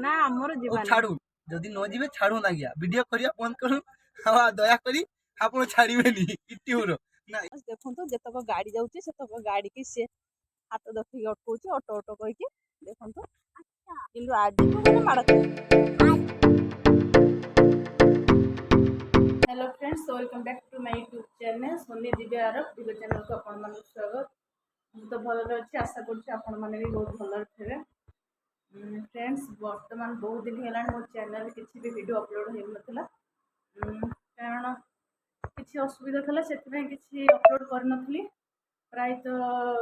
ना हमर जीवन छाड़ू जदि न जीवे छाड़ू ना गया वीडियो करिया बंद करू हवा दया करी आपण छाड़ीबेनी यूट्यूब रो ना देखो तो जतक गाड़ी जाउची सेतक गाड़ी की से हाथ देखि अटकउची ऑटो ऑटो कहि के देखो तो अच्छा किंतु आज तो माने मारत। Hello friends, welcome back to my YouTube channel Soni Divya अरब विगो चैनल को आपण मन स्वागत। मु तो भल अच्छी आशा करछि आपण माने भी बहुत भल थे। फ्रेंड्स वर्तमान बहुत दिन है मो चैनल किसी भी वीडियो अपलोड हो नाला कारण किसी असुविधा था से किसी अपलोड करनी प्राय तो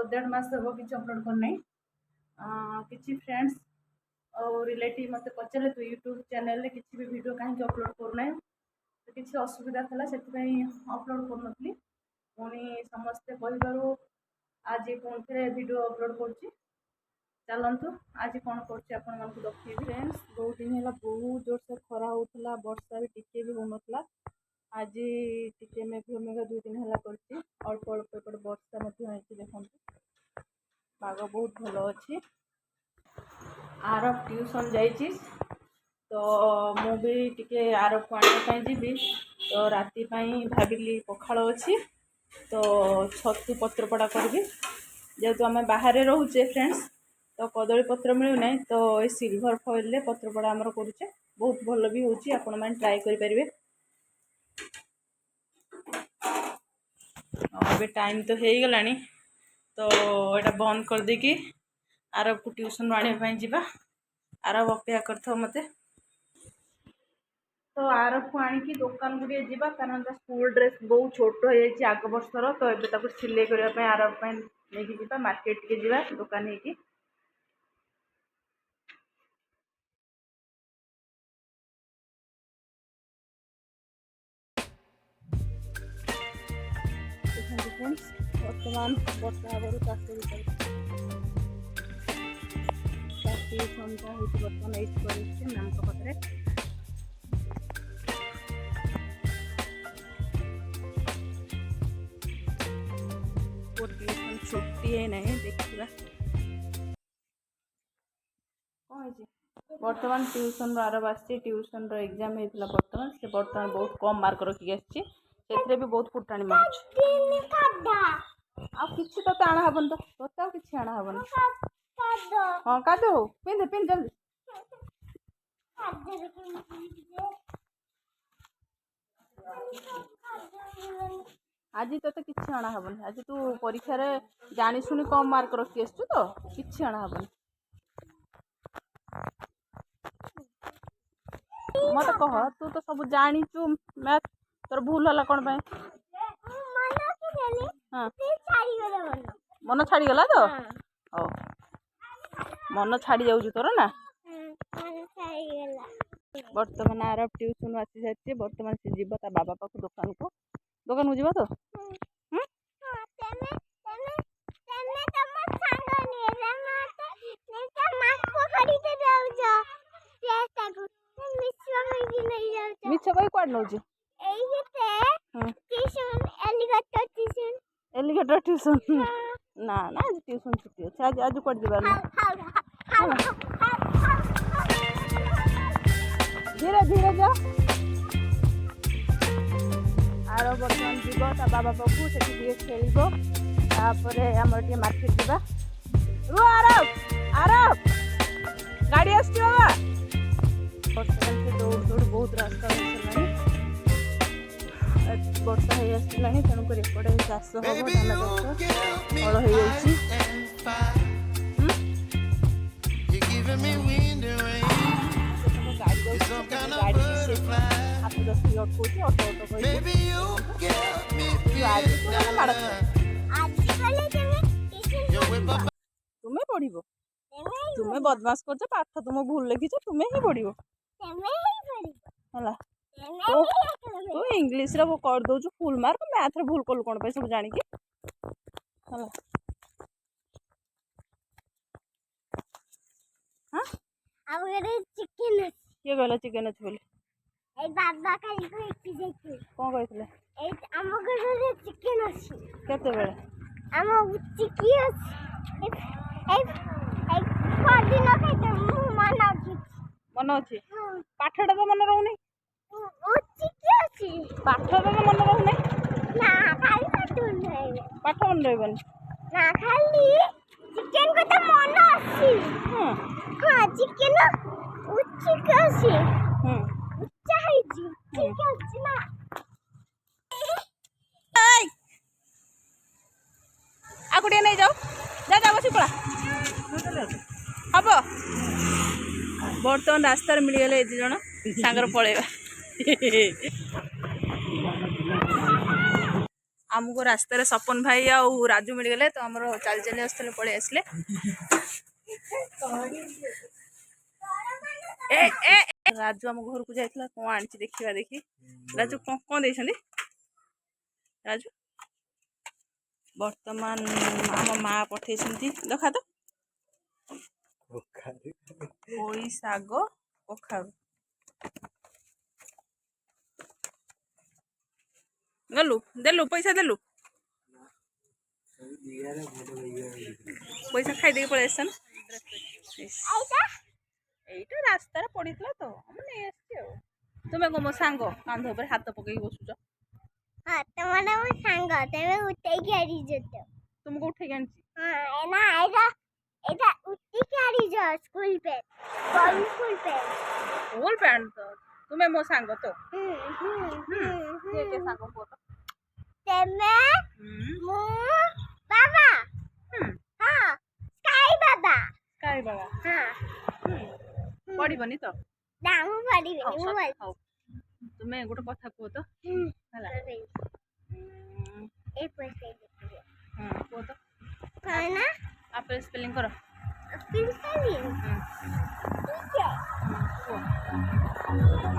1.5 मास हम किसी अपलोड करना किसी फ्रेंड्स और रिलेटिव मत पचारे तो यूट्यूब चैनल किसी भी वीडियो कहीं अपलोड करना तो किसी असुविधा था से अपलोड करनी पुणी समस्ते कहू आज पुणी थे वीडियो अपलोड कर चलतु आज कौन कर देखिए। फ्रेंड्स बहुत दिन है बहुत जोर से खरा होता वर्षा भी टिके भी होना आज टिके मेघ मेघ 2 दिन है कर अल्प अल्प एपटे वर्षा देखो पाग बहुत भल अच्छी। आरब ट्यूशन जाइए तो मु भी टिके आरब को आने जीवी तो राति भाविली पखाल अच्छी तो छतु पत्रपड़ा करी जेहेतु आम बाहर रोचे फ्रेंड्स तो कदली पत्र मिलूना तो ये सिल्वर फॉइल पत्रपड़ा आमर करुचे बहुत भल भी होची आपण मैंने ट्राई करें। अभी टाइम तो हो गला तो यहाँ बंद कर देकी आरब को ट्यूशन आने जावा आरब अपेक्षा कर मत तो आरब को आनिकी दुकान को जावा कारण स्कूल ड्रेस बहुत छोट हो आग वर्षर तो ये सिलाई करने आरब नहीं जावा मार्केट के जावा दुकान है फ्रेंड्स वर्तमान वर्षा आगर चाष चाषी संख्या होती बर्तमान ये मैम पाखे छुट्टी है नहीं देखा कौन बर्तमान ट्यूशन आरब आसी ट्यूशन एग्जाम होता बर्तमान से बर्तमान बहुत कम मार्क रखिक आसी से भी बहुत फुटाणी मारूँ किसी तो आना हेन तो तोते कि आना हेन हाँ काद हो पिंध पिंध जल्दी आज तो किसी आना हेन आज तू परीक्षा जानी शुणी कम मार्क रखी आसु तो किसी आना हेन मत कह तू तो सब जानीचु मैथ तोर भूल है कौन हाँ मन छाड़गला तो ओ मन छाड़ी जाऊँ तोर ना बर्तमान आरब ट्यूशन आसी सारी बर्तमान से जीव ता बाबा पाख दुकान को जीव तो मिछ कही कौन नौ एलिगेटर ट्यूशन ना ना आज ट्यूशन छुट्टी अच्छे आज आज कौन जीवार धीरे धीरे जा आर बर्तमान जीव ता बाबा पाखु से खेल आमर टे मार्केट जावा रु आरब आरब गाड़ी आस बाबा बर्तमान से दौड़ दौड़ बहुत रास्ता हो वर्षा हो आसला तेणुक एपटे चाष हम धान चाष फल हो गाड़ी हाथ दस अटकूँ ऑटो ऑटो तुम्हें पढ़ तुम्हें बदमाश कर पाठ तुम भूल लिखी तुम्हें ही पढ़ तू इंग्लिश रे कर दौ फुल मार्क मैथ रे भूल कलु कौन सब जानिकी हाँ किए कहला चिकेन अच्छी बोली बाबा कौन कहते केते मन अच्छे पाठटा तो मन रोने पाठ तो मन रोने पाठ मन रही ना खाली चिकन को तो मन आसी हां चिकन उच्च आसी उच्च है जी ठीक है ना आकुटिया नहीं जाओ जा जा बस पड़ा हम बर्तमान रास्तार मिलगले ये जन सांगर पलैबा आमको रास्तार सपन भाई आउ राजू मिलगले तो आमर चल चली आसते पलि आसले राजू आम घर को जाइला कौन आनी देखा देखी राजू कौन दे राजू बर्तमान आम माँ पठे देखा तो पोई शाग कखारू गलु देलु पैसा देलु पैसा खाई दे पड़े आसान এইটা রাস্তায় পড়িছিল তো আমি নেই আসছি আর তুমি গো মো সাঙ্গ কান্ধ উপরে হাত পকাই বসুছ हां तुम्हारा वो संग तमे उठे गाड़ी जतो तुमको उठे आनছি हां ना এটা उठे गाड़ी जा स्कूल पे स्कूल पैंट तो तुम्हें मो सांग तो के सांग को तो तमे मो बाबा हां बाबा हां पड़ी बनी तो ना मु पड़ी बनी मु तुम्हें गोटे कथा कह तो हला ए पैसे दे हां कह तो खाना आप स्पेलिंग करो स्पेलिंग ठीक है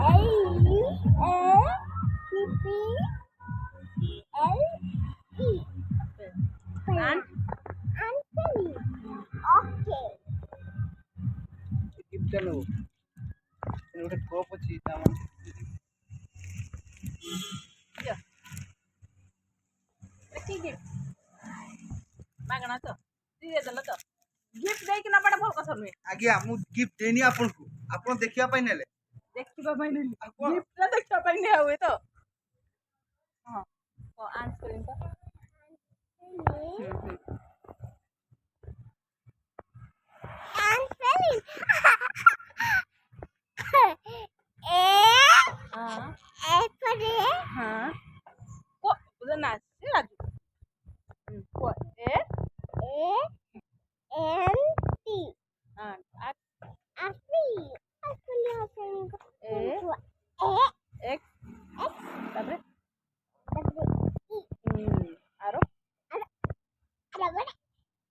A P L E and Anthony okay tip चलो गोटे कप अच्छी ठीक है मागना तो दिए दल तो गिफ्ट दे कि ना बड़ा भल कस नुहे आज्ञा मु गिफ्ट देनी आपन को आपन देखिया पाई नेले देखिबा पाई नहीं गिफ्ट ना देखिबा पाई नहीं हुए तो हां तो आंसर इनका Anthony A for हां को उधर ना से राजू को ए N T हां Asli ए A X तबरे आरो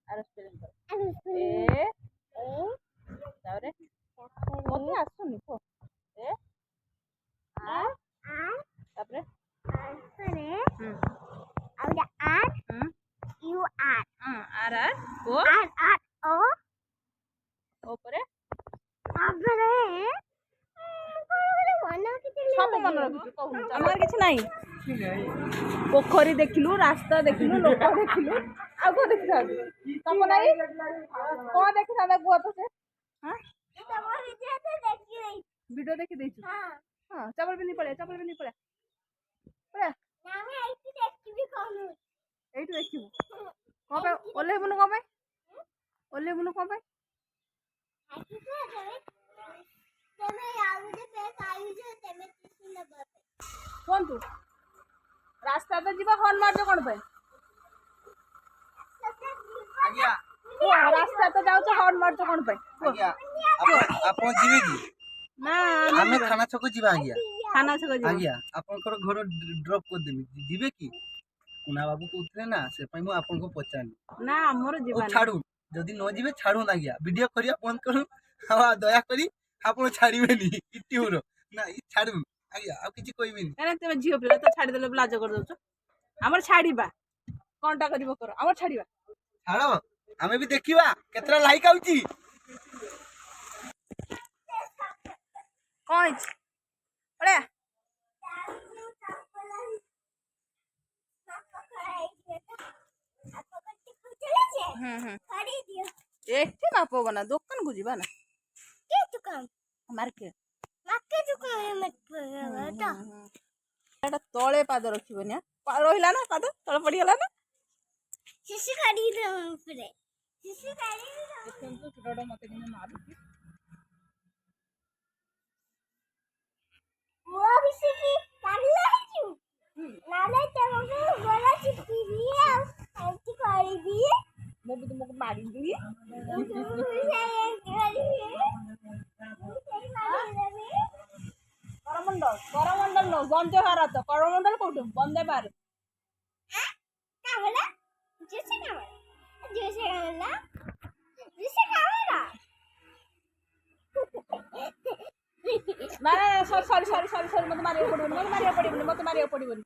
आरो स्पेलिंग कर ए तबरे मते आसुनी को ए तबरे R R R O O ऊपर सब मन रखी कहू हमर किछ नहीं पोखरी देखिलु रास्ता देखिलु लोक देखिलु आगो देखा तम नहीं कौन देखा था बुआ तो से हां वीडियो देखि दैछु हां चप्पल भी नहीं पड़े पड़े एइटु देखिबु को पे ओले बुनु को पे कौन तू रास्ता तो जीवा हॉर्न मार जो कौन पे आज्ञा रास्ता तो जाऊ हॉर्न मार जो कौन पे आज्ञा आपन जीवे की ना हमें थाना छक जीवा आज्ञा खाना से गजी आज्ञा आपनकर घर ड्रॉप कर देमी जीवे की कुना बाबू को उठले ना से पई मु आपन को पचानी ना हमर जीवन छाड़ू जदि न जीवे छाड़ू ना आज्ञा वीडियो करिया बंद करू हवा दया करी आपन छाड़ीबेनी इट्टी होरो ना छाड़ू आज्ञा आ किछि कहबिनी काने तुम झियो पिला तो छाड़ी देले लाज कर दउछ हमर छाड़ीबा कोनटा करिवो कर हमर छाड़ीबा छाड़ो हमें भी देखिबा केतरा लाइक आउची कौन पड़े एक माप बना दुकान को जीवा ना के दुकान ମାର୍କେ ମାକେ ତ ଏଟା ତଳେ ପାଦ ରଖିବନି ରହିଲା ନା ପାଦ ତଳେ ପଡିଗଲା ନା ଶିଶୁ କାଢି ଉପରେ ଶିଶୁ କାଢି ଦେଖନ୍ତୁ ଛୋଟଟା ମତେ କିନ୍ତୁ ମାରୁଛି ମୋ ବିଷୟ କାଢିଲା ହେଇଛୁ ନାଲେ ତମକୁ ଗଲା ଚିପିବି ଆଉ ଏଠି କରିବି ମୁଁ ବି ତୁମକୁ ମାରିବି କରମଣ୍ଡଳ ନୁହଁ ବନ୍ଦେ ଭାରତ କରମଣ୍ଡଳ କୋଉଠୁ ବନ୍ଦେ ଭାରତ ନା ସରି ମତେ ମାରିବାକୁ ପଡିବନି ମତେ ମାରିବାକୁ ପଡିବନି